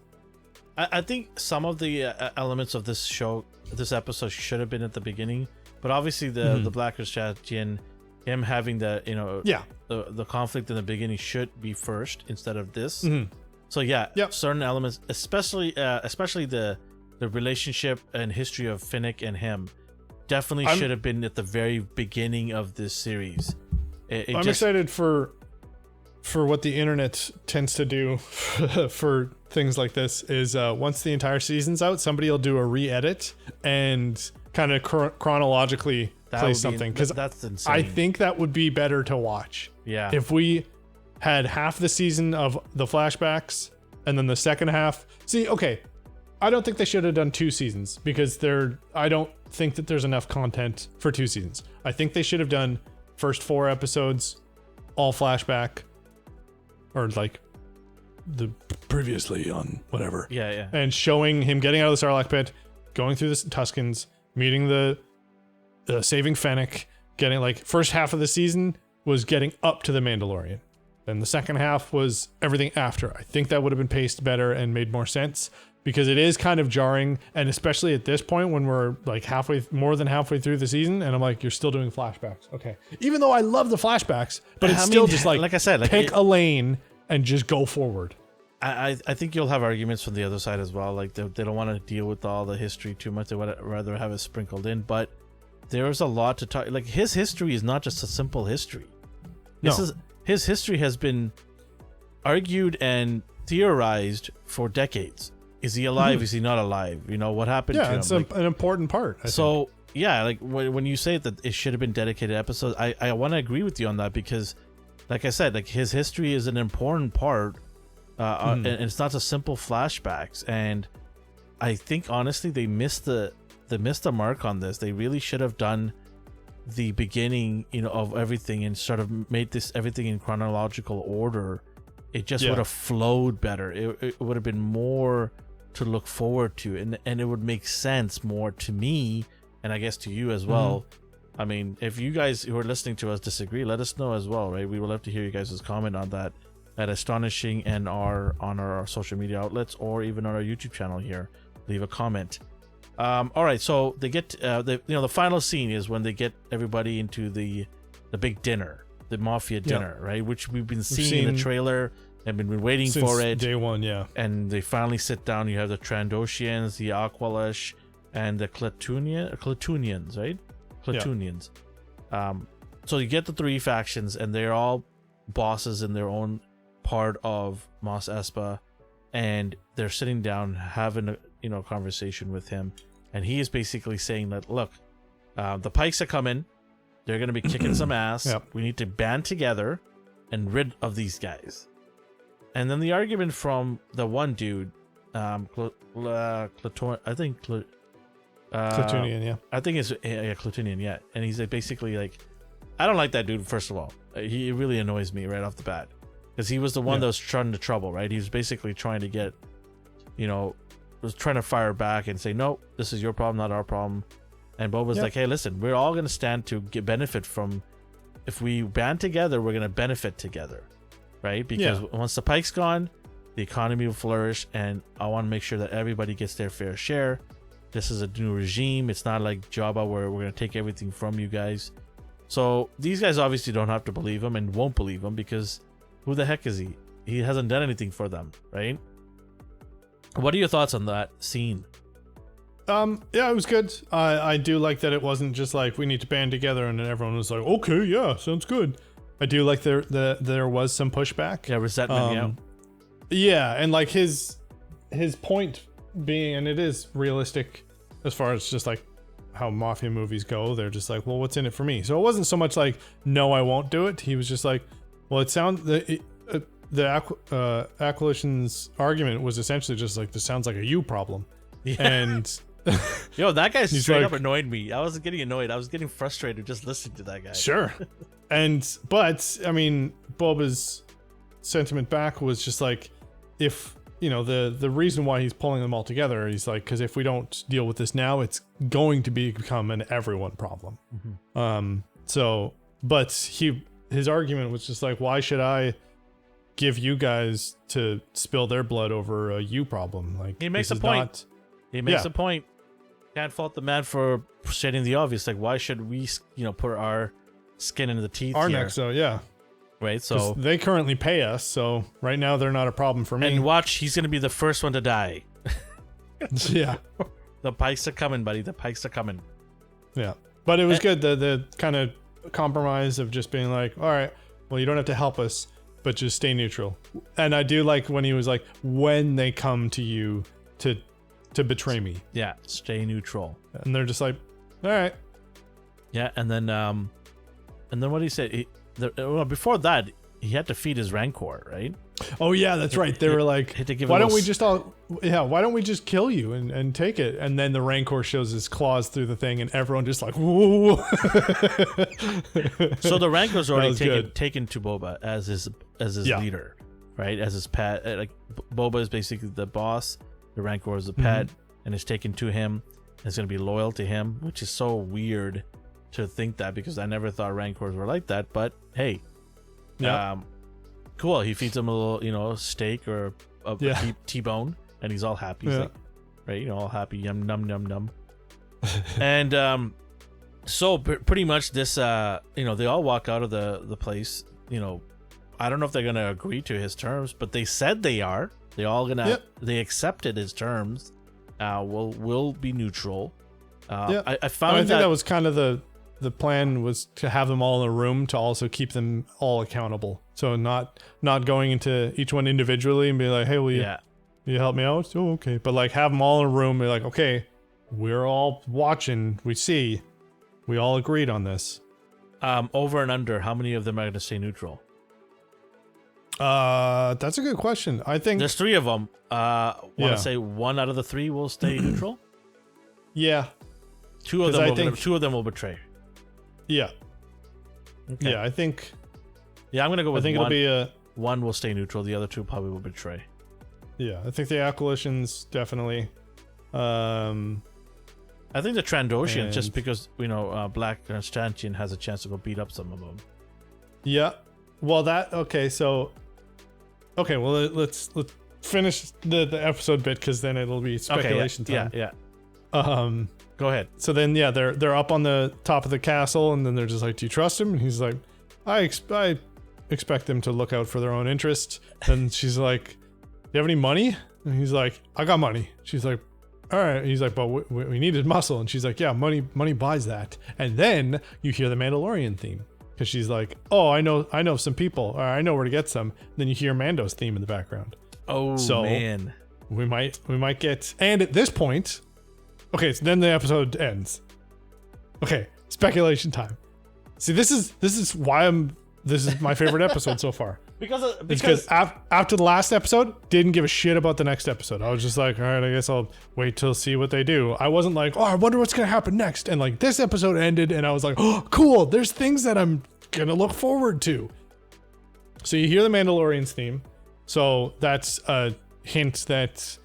I think some of the elements of this episode should have been at the beginning, but obviously the Black Chrysanthemum, him having the conflict in the beginning should be first instead of this. So certain elements, especially the relationship and history of Finnick and him, definitely should have been at the very beginning of this series. I'm excited for what the internet tends to do for things like this is once the entire season's out, somebody will do a re-edit and kind of chronologically play something, because that's insane. I think that would be better to watch. Yeah. If we had half the season of the flashbacks and then the second half. See, okay, I don't think they should have done 2 seasons because I don't think that there's enough content for 2 seasons. I think they should have done first 4 episodes, all flashback, or like the previously on whatever. Yeah. And showing him getting out of the Sarlacc pit, going through the Tuskens, meeting the saving Fennec, getting like first half of the season was getting up to the Mandalorian. Then the second half was everything after. I think that would have been paced better and made more sense because it is kind of jarring, and especially at this point when we're like more than halfway through the season, and I'm like, you're still doing flashbacks. Okay. Even though I love the flashbacks, but it's still just like I said, pick a lane and just go forward. I think you'll have arguments from the other side as well. Like they don't want to deal with all the history too much. They would rather have it sprinkled in. But there's a lot to talk. Like his history is not just a simple history. His history has been argued and theorized for decades. Is he alive? Is he not alive? What happened to him? Yeah, it's an important part. I think. Yeah, like when you say that it should have been dedicated episodes, I want to agree with you on that because, like I said, like his history is an important part. And it's not just simple flashbacks, and I think honestly they missed the mark on this. They really should have done the beginning, of everything and sort of made this everything in chronological order. It just would have flowed better. It would have been more to look forward to, and it would make sense more to me, and I guess to you as well. I mean, if you guys who are listening to us disagree, let us know as well, right? We would love to hear you guys' comment on that. At Astonishing and on our social media outlets, or even on our YouTube channel here. Leave a comment. All right, so they get the final scene is when they get everybody into the big dinner, the mafia dinner, right? Which we've been seeing in the trailer. and been waiting Since for it. day one, yeah. And they finally sit down. You have the Trandoshians, the Aqualish, and the Clatunians, right? Clatunians. Yeah. So you get the 3 factions, and they're all bosses in their own part of Mos Espa, and they're sitting down having a conversation with him, and he is basically saying that, look, the Pikes are coming. They're going to be kicking some ass. Yep. We need to band together and rid of these guys. And then the argument from the one dude, Clatunian, yeah. I think it's Clatunian, yeah. And he's like basically like, I don't like that dude. First of all, he really annoys me right off the bat because he was the one that was trying to trouble, right? He was basically trying to get, was trying to fire back and say, no, this is your problem, not our problem. And Boba's like, hey, listen, we're all going to stand to get benefit from, if we band together, we're going to benefit together, right? Because once the Pike's gone, the economy will flourish, and I want to make sure that everybody gets their fair share. This is a new regime. It's not like Jabba where we're going to take everything from you guys. So these guys obviously don't have to believe him and won't believe him because who the heck is he? He hasn't done anything for them, right? What are your thoughts on that scene? Yeah, it was good. I do like that it wasn't just like we need to band together and then everyone was like, okay, yeah, sounds good. I do like there was some pushback. Yeah, resentment. Yeah, and like his point being, and it is realistic as far as just like how mafia movies go. They're just like, well, what's in it for me? So it wasn't so much like, no, I won't do it. He was just like, well, it sounds the Aqualition's argument was essentially just like, this sounds like a you problem. Yeah. And yo, that guy straight up annoyed me. I wasn't getting annoyed. I was getting frustrated just listening to that guy. Sure. But I mean, Boba's sentiment back was just like, if the reason why he's pulling them all together, he's like, because if we don't deal with this now, it's going to become an everyone problem. So, but his argument was just like, why should I give you guys to spill their blood over a you problem? Like, he makes a point. He makes a point. Can't fault the man for stating the obvious. Like, why should we, put our skin into the teeth? Our necks, so yeah. Right, so they currently pay us, so right now they're not a problem for me. And watch, he's gonna be the first one to die. Yeah. The Pikes are coming, buddy. The Pikes are coming. Yeah. But it was good, the kind of compromise of just being like, all right, well, you don't have to help us, but just stay neutral. And I do like when he was like, when they come to you to betray me. Yeah, stay neutral. And they're just like, all right. Yeah, and then what he said, before that, he had to feed his Rancor, right? Oh yeah, that's right. They were like, why don't we just kill you and take it? And then the Rancor shows his claws through the thing, and everyone just like, whoa. So the Rancor's already taken to Boba as his leader, right? As his pet. Like Boba is basically the boss. The Rancor is the pet, and it's taken to him. It's going to be loyal to him, which is so weird to think that, because I never thought Rancors were like that. But hey, cool. He feeds him a little, steak or a T-bone, and he's all happy. He's like, right, all happy, yum num num num. And so pretty much this, they all walk out of the place. I don't know if they're gonna agree to his terms, but they said they are. They all gonna they accepted his terms. We'll be neutral. I think that was kind of the plan, was to have them all in a room to also keep them all accountable. So not going into each one individually and be like, hey, will you help me out? Oh, okay. But like have them all in a room and be like, okay, we're all watching. We all agreed on this. Over and under, how many of them are going to stay neutral? That's a good question. I think there's 3 of them. Want to say 1 out of the 3 will stay neutral? Yeah. 2 of them will betray. Yeah. Okay. Yeah, I think. Yeah, I'm gonna go with. I think 1. It'll be 1 will stay neutral. The other 2 probably will betray. Yeah, I think the Aqualitions definitely. I think the Trandoshian, just because Black Stanchion has a chance to go beat up some of them. Yeah. Well, let's finish the episode bit, because then it'll be speculation time. Yeah. Go ahead. So then, they're up on the top of the castle, and then they're just like, "Do you trust him?" And he's like, "I expect them to look out for their own interests. And she's like, "Do you have any money?" And he's like, "I got money." She's like, "All right." He's like, "But we needed muscle." And she's like, "Yeah, money buys that." And then you hear the Mandalorian theme because she's like, "Oh, I know some people, or I know where to get some." And then you hear Mando's theme in the background. Oh, so man, we might get. And at this point, okay, so then the episode ends. Okay, speculation time. See, this is why this is my favorite episode so far. Because after the last episode, didn't give a shit about the next episode. I was just like, all right, I guess I'll wait till see what they do. I wasn't like, oh, I wonder what's gonna happen next. And like this episode ended, and I was like, oh, cool. There's things that I'm gonna look forward to. So you hear the Mandalorian's theme. So that's a hint that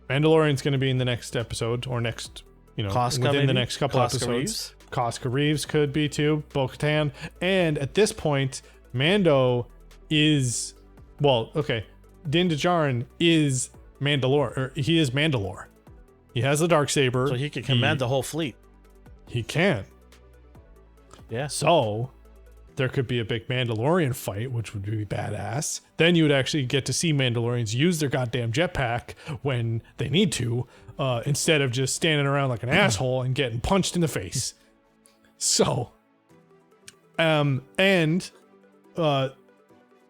Mandalorian's gonna be in the next episode or next, Costco, within maybe? the next couple Costco episodes. Reeves? Costco Reeves could be too. Bo-Katan. And at this point, Mando is, Din Djarin is Mandalore, or he is Mandalore. He has the Darksaber. So he can command the whole fleet. He can. Yeah. So there could be a big Mandalorian fight, which would be badass. Then you would actually get to see Mandalorians use their goddamn jetpack when they need to, instead of just standing around like an asshole and getting punched in the face. So,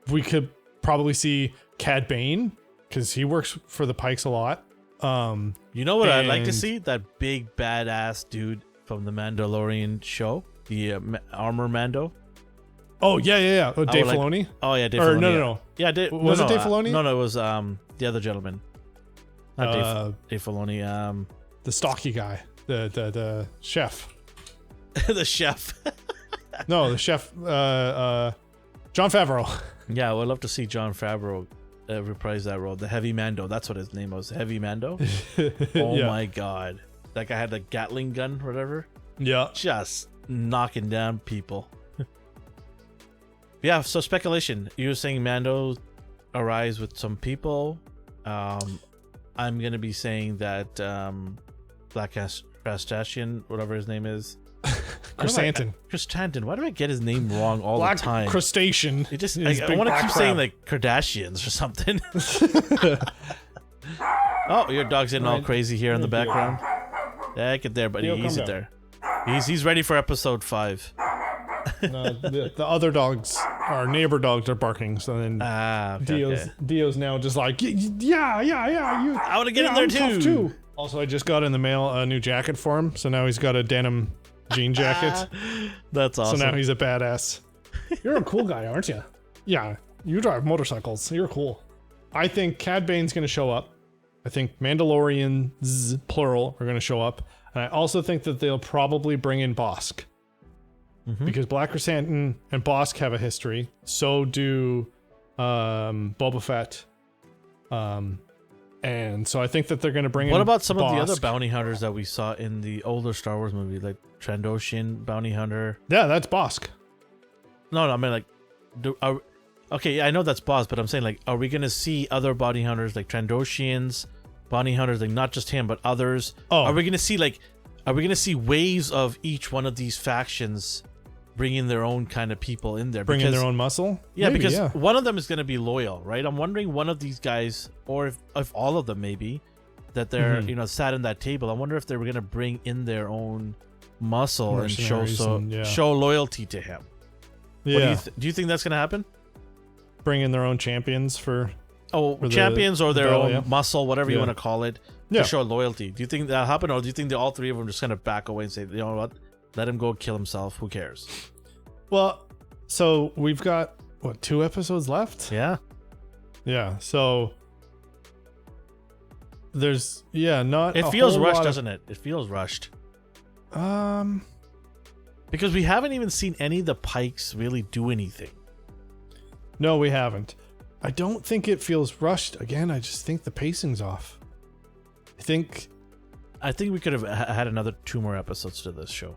we could probably see Cad Bane because he works for the Pikes a lot. You know what I'd like to see? That big badass dude from the Mandalorian show, the Armor Mando. Oh yeah. Oh, Dave Filoni. Oh yeah, Dave or Filoni. No. Yeah, was it Dave Filoni? No, it was the other gentleman. Not Dave Filoni. The stocky guy, the chef. The chef. No, the chef. Jon Favreau. Yeah, I would love to see Jon Favreau reprise that role. The Heavy Mando. That's what his name was. Heavy Mando. Oh yeah. My god, that guy had a Gatling gun, or whatever. Yeah. Just knocking down people. Yeah. So speculation. You were saying Mando arrives with some people. I'm gonna be saying that Black Crustacean, whatever his name is. Chrysanthemum. Why do I get his name wrong all the time? Black Crustacean. It just I want to keep saying like Kardashians or something. Oh, your dog's getting all crazy here in the background. Yeah, get there, buddy. Easy there. He's ready for episode 5. No, the other dogs, our neighbor dogs, are barking. So then Dio's now just like, yeah. I want to get in there too. Also, I just got in the mail a new jacket for him, so now he's got a denim jean jacket. That's awesome. So now he's a badass. You're a cool guy, aren't you? Yeah, you drive motorcycles. You're cool. I think Cad Bane's going to show up. I think Mandalorians, plural, are going to show up. And I also think that they'll probably bring in Bosk. Mm-hmm. Because Black Chrysanthemum and Bosk have a history. So do Boba Fett. And so I think that they're going to bring in What about some Bosk. of the other bounty hunters that we saw in the older Star Wars movie, like Trandoshan bounty hunter? Yeah, that's Bosk. No, I mean like, okay, I know that's Bosk, but I'm saying like, are we going to see other bounty hunters like Trandoshians, bounty hunters, like not just him but others? Oh, are we going to see waves of each one of these factions bringing their own kind of people in there? Bringing their own muscle? Yeah, maybe, because one of them is going to be loyal, right? I'm wondering one of these guys, or if all of them maybe, that they're sat in that table. I wonder if they were going to bring in their own muscle and show loyalty to him. Yeah. Do you think that's going to happen? Bring in their own champions for champions or their own muscle, whatever you want to call it, to show loyalty. Do you think that'll happen, or do you think all three of them just kind of back away and say, you know what, let him go kill himself? Who cares? Well, so we've got 2 episodes left? Yeah. Yeah. So there's not. It feels rushed, doesn't it? It feels rushed. Because we haven't even seen any of the Pikes really do anything. No, we haven't. I don't think it feels rushed. Again, I just think the pacing's off. I think we could have had another 2 more episodes to this show.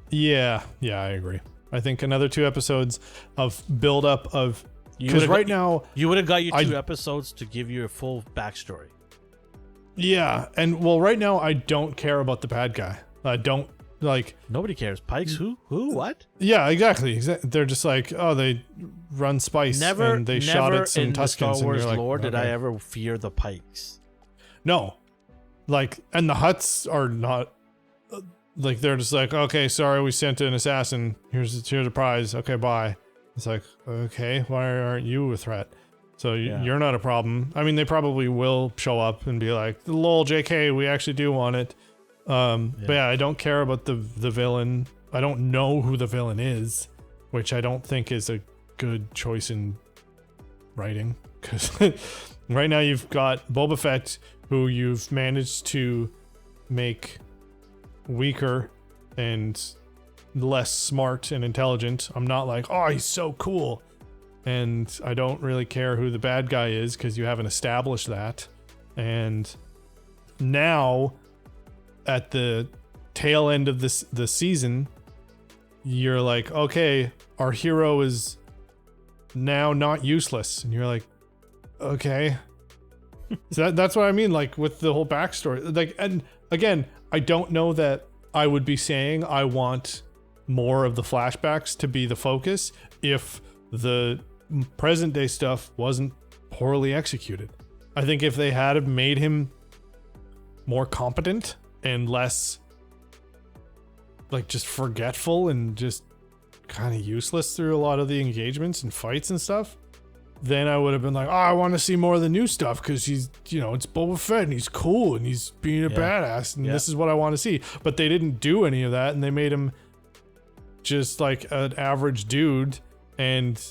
Yeah, I agree. I think another 2 episodes of build up of, because right now you would have got your 2 episodes to give you a full backstory. Yeah, and right now I don't care about the bad guy. I don't Like nobody cares. Pikes? Who? What? Yeah, exactly. They're just like, oh, they run spice and they shot at some Tuskens. Star Wars like, lore did okay. I ever fear the Pikes? No, like, and the Hutts are not. Like they're just like, okay, sorry, we sent an assassin. Here's a prize. Okay, bye. It's like, okay, why aren't you a threat? So you're not a problem. I mean, they probably will show up and be like, lol, JK, we actually do want it. But yeah, I don't care about the villain. I don't know who the villain is, which I don't think is a good choice in writing. Because right now you've got Boba Fett, who you've managed to make weaker and less smart and intelligent. I'm not like, oh, he's so cool. And I don't really care who the bad guy is because you haven't established that. And now, at the tail end of the season, you're like, okay, our hero is now not useless. And you're like, okay. So that's what I mean, like, with the whole backstory. Like, and again, I don't know that I would be saying I want more of the flashbacks to be the focus if the present day stuff wasn't poorly executed. I think if they had made him more competent and less like just forgetful and just kind of useless through a lot of the engagements and fights and stuff, then I would have been like, oh, I want to see more of the new stuff because he's, you know, it's Boba Fett and he's cool and he's being a badass and this is what I want to see. But they didn't do any of that and they made him just like an average dude. And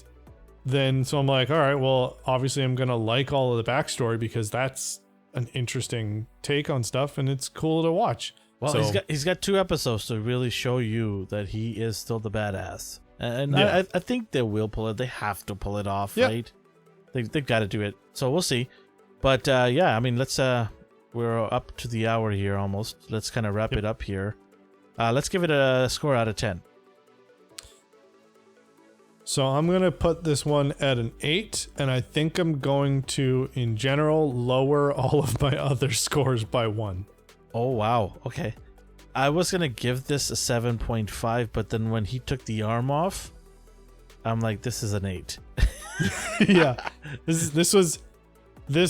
then so I'm like, all right, well, obviously I'm gonna like all of the backstory because that's an interesting take on stuff and it's cool to watch. Well, so, he's got 2 episodes to really show you that he is still the badass, and I think they will pull it. They have to pull it off, right? They've got to do it. So we'll see. But yeah, I mean, let's we're up to the hour here almost. Let's kind of wrap it up here. Let's give it a score out of 10. So I'm going to put this one at an 8, and I think I'm going to, in general, lower all of my other scores by 1. Oh, wow. Okay. I was going to give this a 7.5, but then when he took the arm off, I'm like, this is an 8. Yeah. This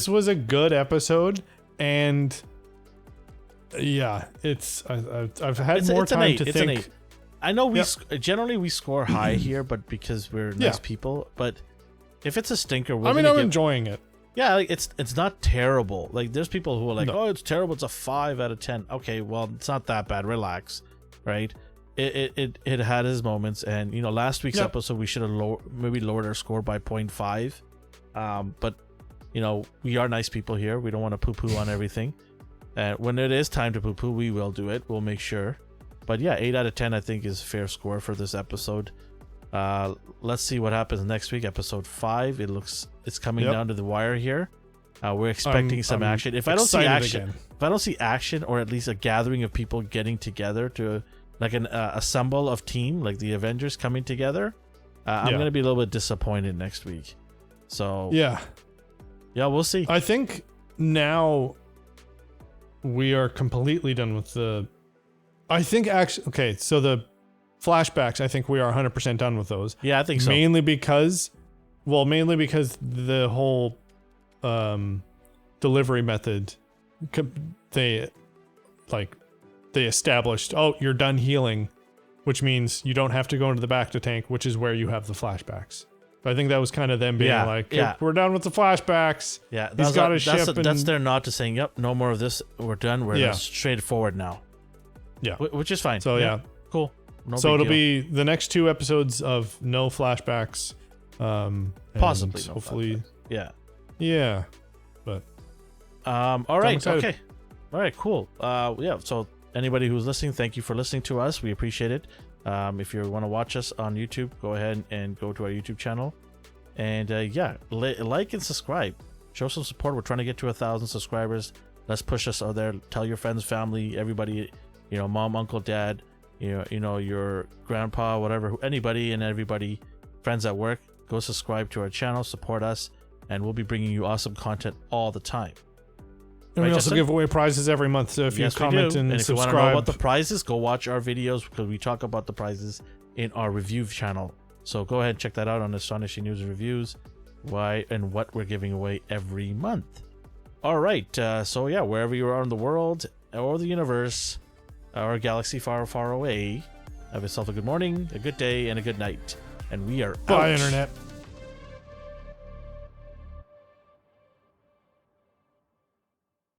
was a good episode, and yeah, I've had more time to think. I know we generally we score high here, but because we're nice people. But if it's a stinker, I'm enjoying it. Yeah, like it's not terrible. Like there's people who are like, oh, it's terrible. It's a 5 out of 10. Okay, well, it's not that bad. Relax, right? It had its moments, and you know, last week's episode we should have maybe lowered our score by 0.5. But you know, we are nice people here. We don't want to poo-poo on everything. And when it is time to poo-poo, we will do it. We'll make sure. But yeah, 8 out of 10 I think is a fair score for this episode. Let's see what happens next week, episode 5. It's coming down to the wire here. We're expecting some action. If I don't see action, or at least a gathering of people getting together to like an assemble of team, like the Avengers coming together, I'm gonna be a little bit disappointed next week. So yeah, we'll see. I think now we are completely done with the. I think actually, okay, so the flashbacks, I think we are 100% done with those. Yeah, I think so. Mainly because the whole delivery method, they established, oh, you're done healing, which means you don't have to go into the back to tank, which is where you have the flashbacks. But I think that was kind of them being we're done with the flashbacks. Yeah, he's got his ship. That's their nod to saying, yep, no more of this. We're done. We're straight forward now. Yeah, which is fine. So yeah, cool. So it'll be the next 2 episodes of no flashbacks, possibly, hopefully. Flashbacks. Yeah, but all right, okay, all right, cool. Yeah. So anybody who's listening, thank you for listening to us. We appreciate it. If you want to watch us on YouTube, go ahead and go to our YouTube channel, and like and subscribe. Show some support. We're trying to get to 1,000 subscribers. Let's push us out there. Tell your friends, family, everybody. You know, mom, uncle, dad, you know, your grandpa, whatever, anybody and everybody, friends at work, go subscribe to our channel, support us, and we'll be bringing you awesome content all the time. And Right, we also Justin? give away prizes every month. So if Yes, you comment we do. and if you want to know subscribe, about the prizes, go watch our videos because we talk about the prizes in our review channel. So go ahead and check that out on Astonishing News and Reviews. Why and what we're giving away every month. All right. So yeah, wherever you are in the world or the universe or a galaxy far, far away, have yourself a good morning, a good day, and a good night. And we are bye, out. Internet.